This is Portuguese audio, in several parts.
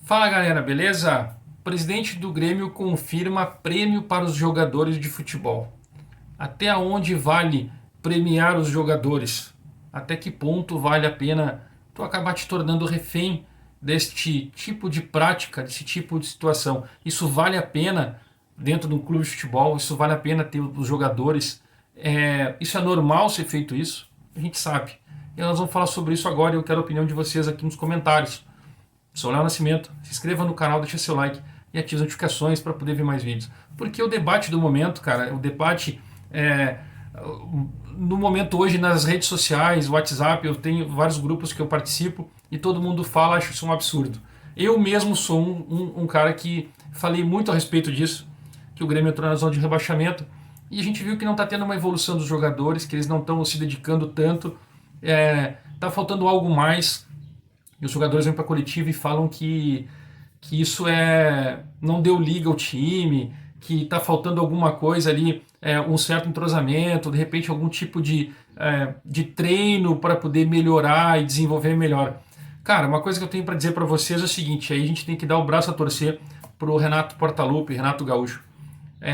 Fala galera, beleza? O presidente do Grêmio confirma prêmio para os jogadores de futebol. Até onde vale premiar os jogadores? Até que ponto vale a pena tu acabar te tornando refém deste tipo de prática, desse tipo de situação? Isso vale a pena dentro de um clube de futebol? Isso vale a pena ter os jogadores? Isso é normal ser feito isso? A gente sabe. E nós vamos falar sobre isso agora e eu quero a opinião de vocês aqui nos comentários. Sou Léo Nascimento, se inscreva no canal, deixa seu like e ative as notificações para poder ver mais vídeos. Porque o debate do momento, cara, o debate no momento hoje nas redes sociais, WhatsApp, eu tenho vários grupos que eu participo e todo mundo fala, acho isso um absurdo. Eu mesmo sou um cara que falei muito a respeito disso, que o Grêmio entrou na zona de rebaixamento e a gente viu que não está tendo uma evolução dos jogadores, que eles não estão se dedicando tanto, está faltando algo mais. E os jogadores vêm para a coletiva e falam que isso não deu liga ao time, que está faltando alguma coisa ali, um certo entrosamento, de repente algum tipo de treino para poder melhorar e desenvolver melhor. Cara, uma coisa que eu tenho para dizer para vocês é o seguinte, aí a gente tem que dar o braço a torcer pro Renato Portaluppi, Renato Gaúcho.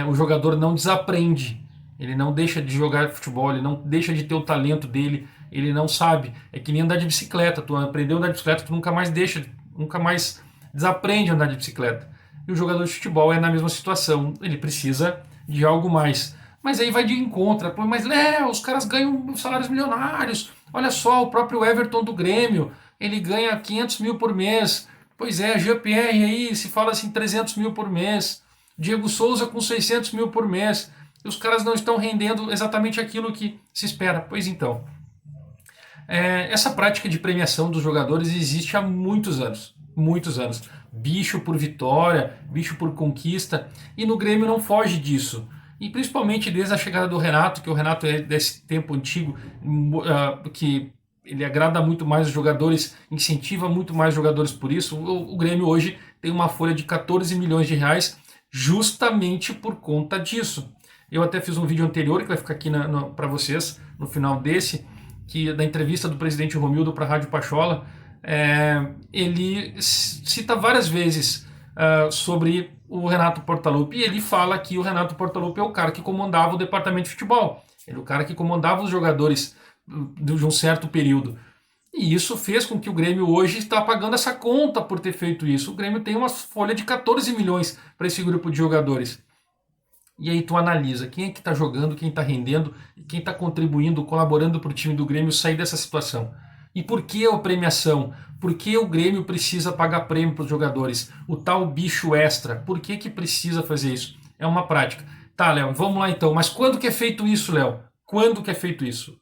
O jogador não desaprende, ele não deixa de jogar futebol, ele não deixa de ter o talento dele, ele não sabe. É que nem andar de bicicleta, tu aprendeu a andar de bicicleta, tu nunca mais desaprende a andar de bicicleta. E o jogador de futebol é na mesma situação, ele precisa de algo mais. Mas aí vai de encontro, mas Léo, os caras ganham salários milionários, olha só, o próprio Everton do Grêmio, ele ganha 500 mil por mês, pois é, Jean-Pierre aí, se fala assim 300 mil por mês, Diego Souza com 600 mil por mês, e os caras não estão rendendo exatamente aquilo que se espera. Pois então, essa prática de premiação dos jogadores existe há muitos anos. Muitos anos. Bicho por vitória, bicho por conquista, e no Grêmio não foge disso. E principalmente desde a chegada do Renato, que o Renato é desse tempo antigo, que ele agrada muito mais os jogadores, incentiva muito mais os jogadores por isso. O Grêmio hoje tem uma folha de 14 milhões de reais justamente por conta disso. Eu até fiz um vídeo anterior que vai ficar aqui para vocês no final desse, da entrevista do presidente Romildo para a Rádio Pachola. Ele cita várias vezes sobre o Renato Portaluppi, e ele fala que o Renato Portaluppi é o cara que comandava o departamento de futebol, ele é o cara que comandava os jogadores de um certo período, e isso fez com que o Grêmio hoje está pagando essa conta por ter feito isso. O Grêmio tem uma folha de 14 milhões para esse grupo de jogadores. E aí tu analisa quem é que está jogando, quem está rendendo, quem está contribuindo, colaborando para o time do Grêmio sair dessa situação. E por que a premiação? Por que o Grêmio precisa pagar prêmio para os jogadores? O tal bicho extra, por que precisa fazer isso? É uma prática. Tá, Léo, vamos lá então. Mas quando que é feito isso, Léo? Quando que é feito isso?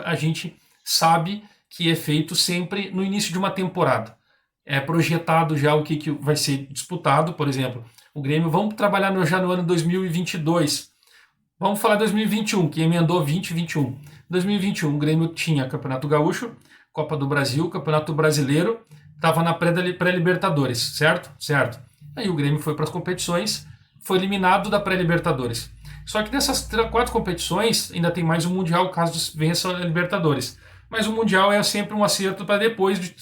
A gente sabe que é feito sempre no início de uma temporada. É projetado já o que vai ser disputado, por exemplo. O Grêmio, vamos trabalhar já no ano 2022. Vamos falar 2021, que emendou 2021. 2021, o Grêmio tinha Campeonato Gaúcho, Copa do Brasil, Campeonato Brasileiro, estava na pré-Libertadores, certo? Certo. Aí o Grêmio foi para as competições, foi eliminado da pré-Libertadores. Só que nessas 4 competições ainda tem mais um Mundial, caso vença a Libertadores. Mas o Mundial é sempre um acerto para depois de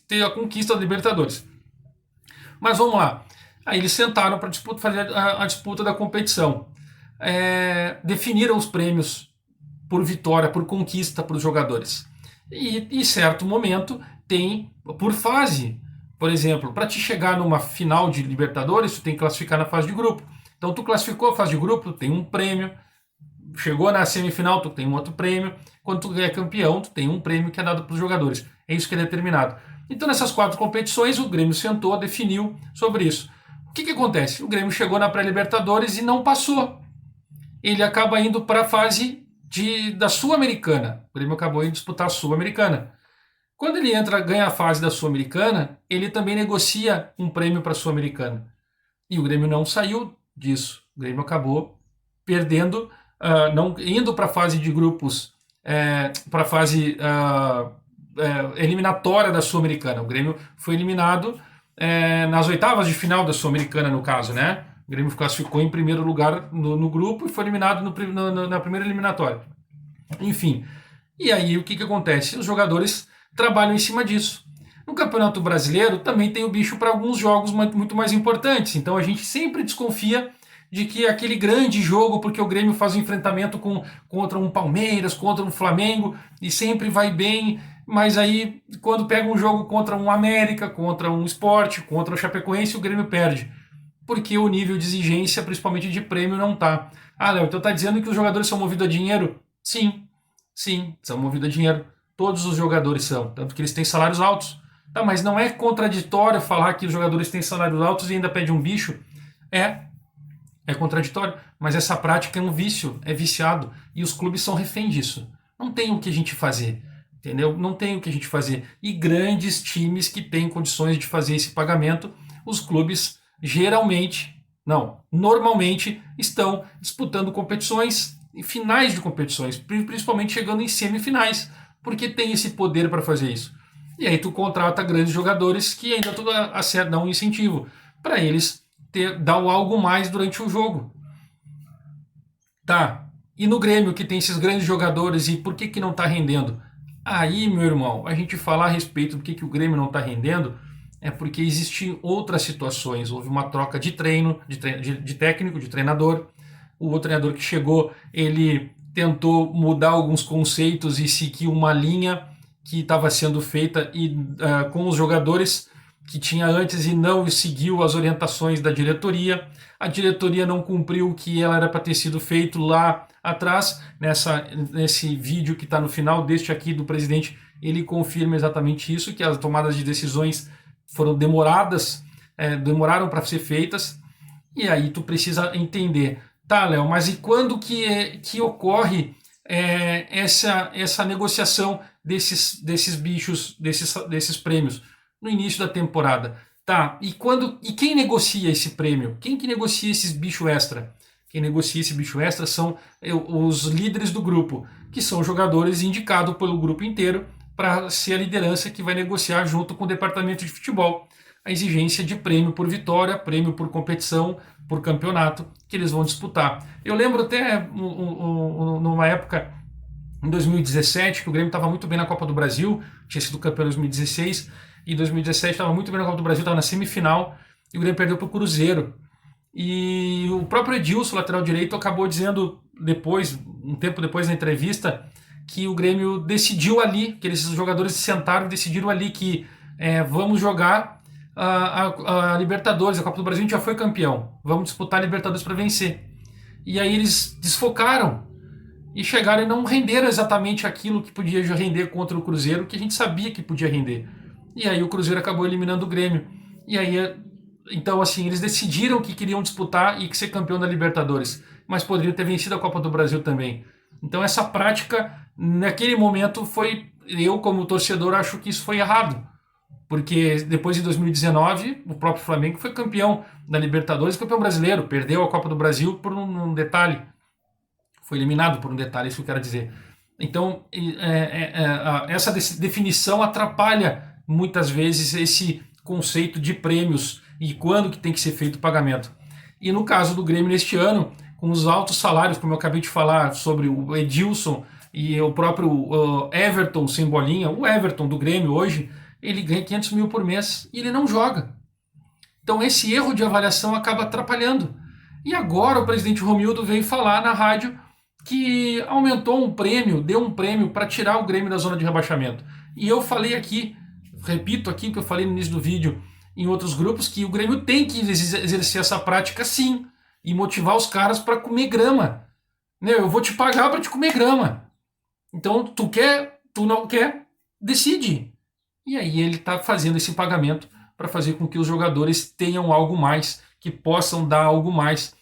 ter a conquista da Libertadores. Mas vamos lá. Aí eles sentaram para fazer a disputa da competição. Definiram os prêmios por vitória, por conquista para os jogadores. E em certo momento tem por fase. Por exemplo, para te chegar numa final de Libertadores, tu tem que classificar na fase de grupo. Então tu classificou a fase de grupo, tu tem um prêmio. Chegou na semifinal, tu tem um outro prêmio. Quando tu é campeão, tu tem um prêmio que é dado para os jogadores. É isso que é determinado. Então nessas 4 competições, o Grêmio sentou, definiu sobre isso. O que acontece? O Grêmio chegou na pré-Libertadores e não passou. Ele acaba indo para a fase da Sul-Americana. O Grêmio acabou indo disputar a Sul-Americana. Quando ele ganha a fase da Sul-Americana, ele também negocia um prêmio para a Sul-Americana. E o Grêmio não saiu disso. O Grêmio acabou perdendo, não indo para a fase de grupos, para a fase eliminatória da Sul-Americana. O Grêmio foi eliminado nas oitavas de final da Sul-Americana, no caso, né? O Grêmio classificou em primeiro lugar no grupo e foi eliminado na primeira eliminatória. Enfim, e aí o que acontece? Os jogadores trabalham em cima disso. No Campeonato Brasileiro também tem o bicho para alguns jogos muito mais importantes. Então a gente sempre desconfia de que aquele grande jogo, porque o Grêmio faz um enfrentamento contra um Palmeiras, contra um Flamengo, e sempre vai bem, mas aí quando pega um jogo contra um América, contra um Sport, contra o Chapecoense, o Grêmio perde. Porque o nível de exigência, principalmente de prêmio, não tá. Ah, Léo, então tá dizendo que os jogadores são movidos a dinheiro? Sim, sim, são movidos a dinheiro. Todos os jogadores são, tanto que eles têm salários altos. Tá, mas não é contraditório falar que os jogadores têm salários altos e ainda pede um bicho? É contraditório, mas essa prática é um vício, é viciado, e os clubes são refém disso. Não tem o que a gente fazer, entendeu? Não tem o que a gente fazer. E grandes times que têm condições de fazer esse pagamento, os clubes geralmente, não, normalmente estão disputando competições, finais de competições, principalmente chegando em semifinais, porque tem esse poder para fazer isso. E aí tu contrata grandes jogadores que ainda tudo dá um incentivo para eles dar algo mais durante o jogo. Tá, e no Grêmio que tem esses grandes jogadores e por que não tá rendendo? Aí, meu irmão, a gente falar a respeito do que o Grêmio não tá rendendo é porque existem outras situações. Houve uma troca de treino, de técnico, de treinador. O outro treinador que chegou, ele tentou mudar alguns conceitos e seguir uma linha que estava sendo feita com os jogadores que tinha antes e não seguiu as orientações da diretoria. A diretoria não cumpriu o que ela era para ter sido feito lá atrás. Nesse vídeo que está no final deste aqui do presidente, ele confirma exatamente isso, que as tomadas de decisões foram demoraram para ser feitas. E aí tu precisa entender, tá, Léo, mas e quando que ocorre essa negociação desses bichos, desses prêmios? No início da temporada. Tá, e quem negocia esse prêmio? Quem que negocia esses bichos extra? Quem negocia esse bicho extra são os líderes do grupo, que são jogadores indicados pelo grupo inteiro para ser a liderança que vai negociar junto com o departamento de futebol a exigência de prêmio por vitória, prêmio por competição, por campeonato que eles vão disputar. Eu lembro até numa época, em 2017, que o Grêmio estava muito bem na Copa do Brasil, tinha sido campeão em 2016, e em 2017 estava muito bem na Copa do Brasil, estava na semifinal, e o Grêmio perdeu para o Cruzeiro. E o próprio Edilson, lateral direito, acabou dizendo depois, um tempo depois na entrevista, que o Grêmio decidiu ali, que esses jogadores se sentaram e decidiram ali que vamos jogar a Libertadores, a Copa do Brasil a gente já foi campeão, vamos disputar a Libertadores para vencer. E aí eles desfocaram e chegaram e não renderam exatamente aquilo que podia render contra o Cruzeiro, que a gente sabia que podia render. E aí o Cruzeiro acabou eliminando o Grêmio. E aí, então assim, eles decidiram que queriam disputar e que ser campeão da Libertadores, mas poderiam ter vencido a Copa do Brasil também. Então essa prática, naquele momento, eu como torcedor acho que isso foi errado. Porque depois de 2019, o próprio Flamengo foi campeão da Libertadores, campeão brasileiro, perdeu a Copa do Brasil por um detalhe. Foi eliminado por um detalhe, isso que eu quero dizer. Então, essa definição atrapalha muitas vezes esse conceito de prêmios e quando que tem que ser feito o pagamento. E no caso do Grêmio neste ano, com os altos salários, como eu acabei de falar sobre o Edilson e o próprio Everton sem bolinha, o Everton do Grêmio hoje, ele ganha 500 mil por mês e ele não joga. Então esse erro de avaliação acaba atrapalhando. E agora o presidente Romildo veio falar na rádio que aumentou um prêmio, deu um prêmio para tirar o Grêmio da zona de rebaixamento. E eu falei aqui, repito aqui o que eu falei no início do vídeo, em outros grupos, que o Grêmio tem que exercer essa prática sim, e motivar os caras para comer grama. Eu vou te pagar para te comer grama. Então, tu quer, tu não quer, decide. E aí ele está fazendo esse pagamento para fazer com que os jogadores tenham algo mais, que possam dar algo mais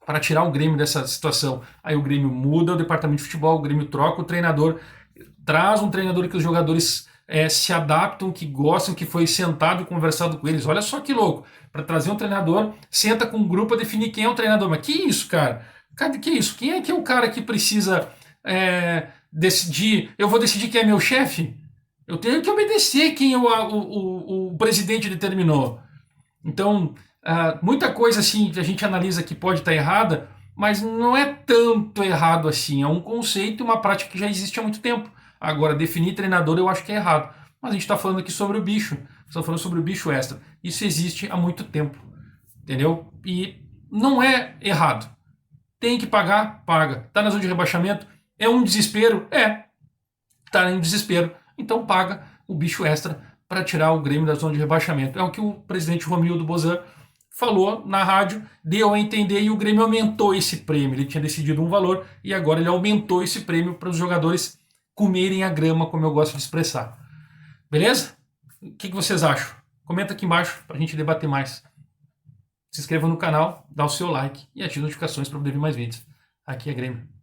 para tirar o Grêmio dessa situação. Aí o Grêmio muda o departamento de futebol, o Grêmio troca o treinador, traz um treinador que os jogadores se adaptam, que gostam, que foi sentado e conversado com eles. Olha só que louco, para trazer um treinador, senta com um grupo a definir quem é o treinador. Mas que isso, cara? Que isso? Quem é que é o cara que precisa decidir? Eu vou decidir quem é meu chefe? Eu tenho que obedecer quem o presidente determinou. Então, muita coisa assim que a gente analisa que pode estar errada, mas não é tanto errado assim. É um conceito, uma prática que já existe há muito tempo. Agora, definir treinador eu acho que é errado. Mas a gente está falando aqui sobre o bicho. Estamos falando sobre o bicho extra. Isso existe há muito tempo. Entendeu? E não é errado. Tem que pagar? Paga. Tá na zona de rebaixamento? É um desespero? É. Tá em desespero. Então paga o bicho extra para tirar o Grêmio da zona de rebaixamento. É o que o presidente Romildo Bozan falou na rádio, deu a entender e o Grêmio aumentou esse prêmio. Ele tinha decidido um valor e agora ele aumentou esse prêmio para os jogadores comerem a grama, como eu gosto de expressar. Beleza? O que vocês acham? Comenta aqui embaixo para a gente debater mais. Se inscreva no canal, dá o seu like e ative as notificações para poder ver mais vídeos. Aqui é Grêmio.